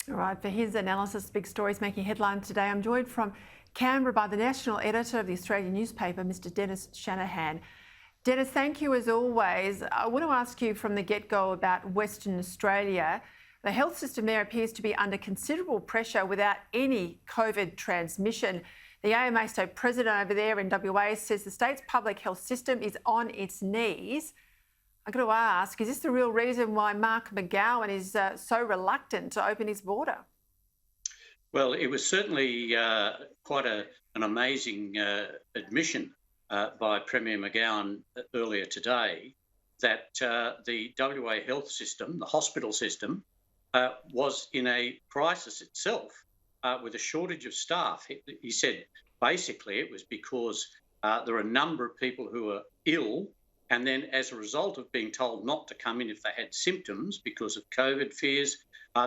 All right, for his analysis, big stories making headlines today, I'm joined from Canberra by the national editor of the Australian newspaper, Mr. Dennis Shanahan. Dennis, thank you as always. I want to ask you from the get-go about Western Australia. The health system there appears to be under considerable pressure without any COVID transmission. The AMA state president over there in WA says the state's public health system is on its knees. I've got to ask, is this the real reason why Mark McGowan is so reluctant to open his border? Well, it was certainly quite an amazing admission by Premier McGowan earlier today that the WA health system, the hospital system, was in a crisis itself with a shortage of staff. He said basically it was because there are a number of people who are ill, and then as a result of being told not to come in if they had symptoms because of COVID fears,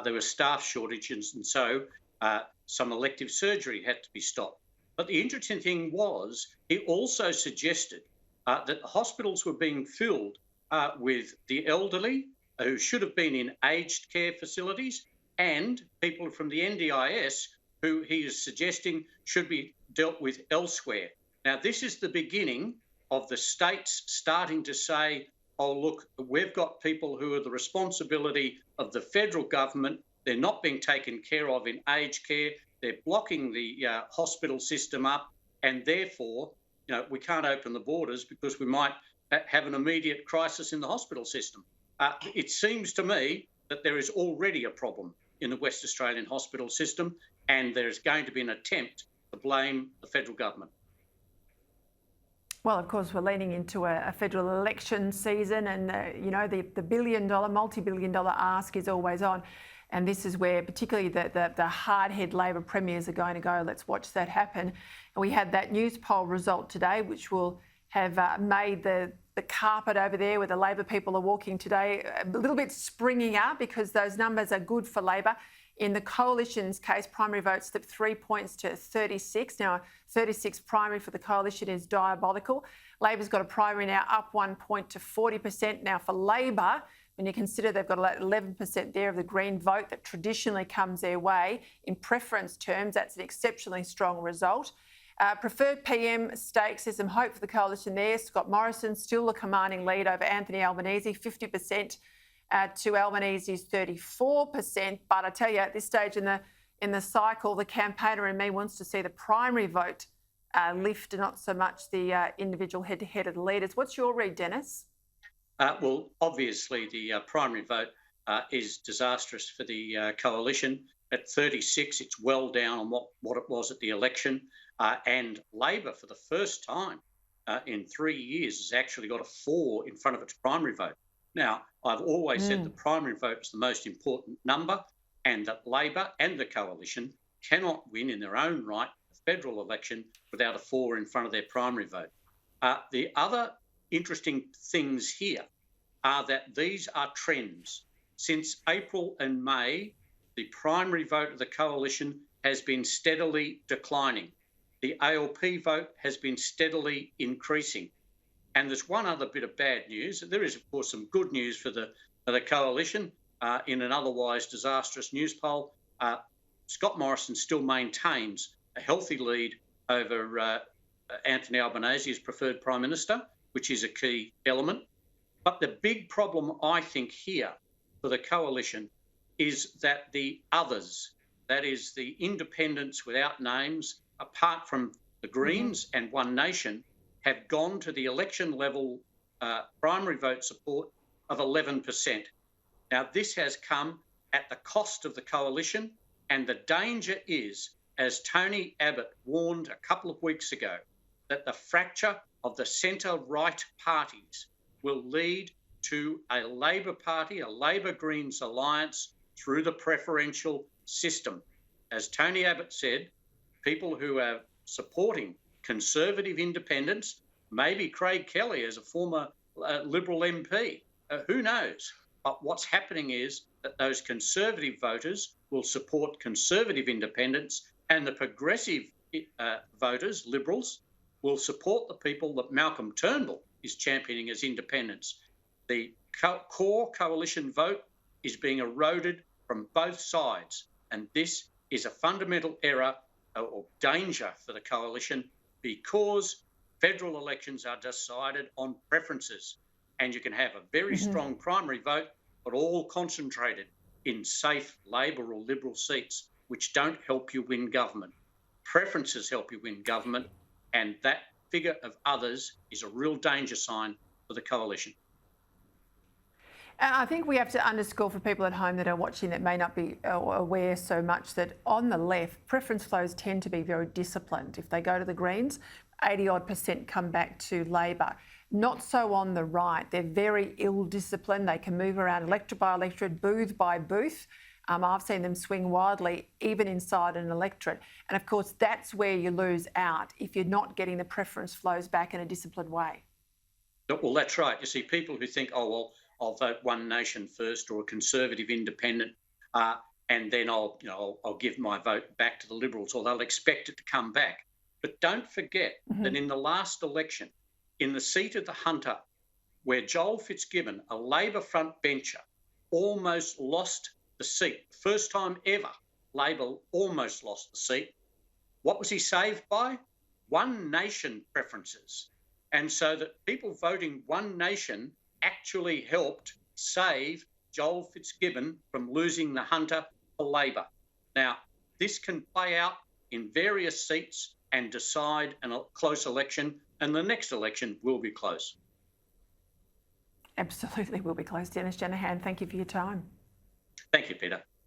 there were staff shortages, and so some elective surgery had to be stopped. But the interesting thing was he also suggested that the hospitals were being filled with the elderly who should have been in aged care facilities and people from the NDIS who he is suggesting should be dealt with elsewhere. Now, this is the beginning of the states starting to say, oh, look, we've got people who are the responsibility of the federal government. They're not being taken care of in aged care. They're blocking the hospital system up, and therefore, we can't open the borders because we might have an immediate crisis in the hospital system. It seems to me that there is already a problem in the West Australian hospital system, and there is going to be an attempt to blame the federal government. Well, of course, we're leaning into a federal election season, and the billion-dollar, multi-billion-dollar ask is always on. And this is where particularly the hard-head Labor premiers are going to go. Let's watch that happen. And we had that Newspoll result today, which will have made the carpet over there where the Labor people are walking today a little bit springing up, because those numbers are good for Labor. In the Coalition's case, primary votes slipped 3 points to 36. Now, 36 primary for the Coalition is diabolical. Labor's got a primary now up 1 point to 40%. Now, for Labor, when you consider they've got 11% there of the Green vote that traditionally comes their way, in preference terms, that's an exceptionally strong result. Preferred PM stakes, there's some hope for the Coalition there. Scott Morrison still the commanding lead over Anthony Albanese, 50% to Albanese's 34%. But I tell you, at this stage in the cycle, the campaigner in me wants to see the primary vote lift, not so much the individual head-to-head of the leaders. What's your read, Dennis? Well, obviously the primary vote is disastrous for the Coalition. At 36, it's well down on what it was at the election. And Labor, for the first time in 3 years, has actually got a 4 in front of its primary vote. Now, I've always said the primary vote is the most important number, and that Labor and the Coalition cannot win in their own right the federal election without a 4 in front of their primary vote. The other interesting things here are that these are trends. Since April and May, the primary vote of the Coalition has been steadily declining. The ALP vote has been steadily increasing. And there's one other bit of bad news. There is, of course, some good news for the Coalition. In an otherwise disastrous Newspoll, Scott Morrison still maintains a healthy lead over Anthony Albanese as preferred Prime Minister, which is a key element. But the big problem, I think, here for the Coalition is that the others, that is the independents without names, apart from the Greens and One Nation, have gone to the election level primary vote support of 11%. Now, this has come at the cost of the Coalition, and the danger is, as Tony Abbott warned a couple of weeks ago, that the fracture of the centre-right parties will lead to a Labor Party, a Labor-Greens alliance through the preferential system. As Tony Abbott said, people who are supporting Conservative independents, maybe Craig Kelly as a former Liberal MP, who knows? But what's happening is that those Conservative voters will support Conservative independents, and the progressive voters, Liberals, will support the people that Malcolm Turnbull is championing as independents. The core Coalition vote is being eroded from both sides. And this is a fundamental error or danger for the coalition, because federal elections are decided on preferences, and you can have a very strong primary vote, but all concentrated in safe Labor or Liberal seats, which don't help you win government. Preferences help you win government, and that figure of others is a real danger sign for the coalition. And I think we have to underscore for people at home that are watching that may not be aware so much that on the left, preference flows tend to be very disciplined. If they go to the Greens, 80-odd% come back to Labor. Not so on the right. They're very ill-disciplined. They can move around electorate by electorate, booth by booth. I've seen them swing wildly, even inside an electorate. And of course, that's where you lose out if you're not getting the preference flows back in a disciplined way. Well, that's right. You see, people who think, oh, well, I'll vote One Nation first or a Conservative independent, and then I'll give my vote back to the Liberals, or they'll expect it to come back. But don't forget that in the last election, in the seat of the Hunter, where Joel Fitzgibbon, a Labor frontbencher, almost lost the seat, first time ever Labor almost lost the seat, what was he saved by? One Nation preferences. And so that people voting One Nation actually helped save Joel Fitzgibbon from losing the Hunter for Labor. Now, this can play out in various seats and decide a close election, and the next election will be close. Absolutely will be close. Dennis Shanahan, thank you for your time. Thank you, Peter.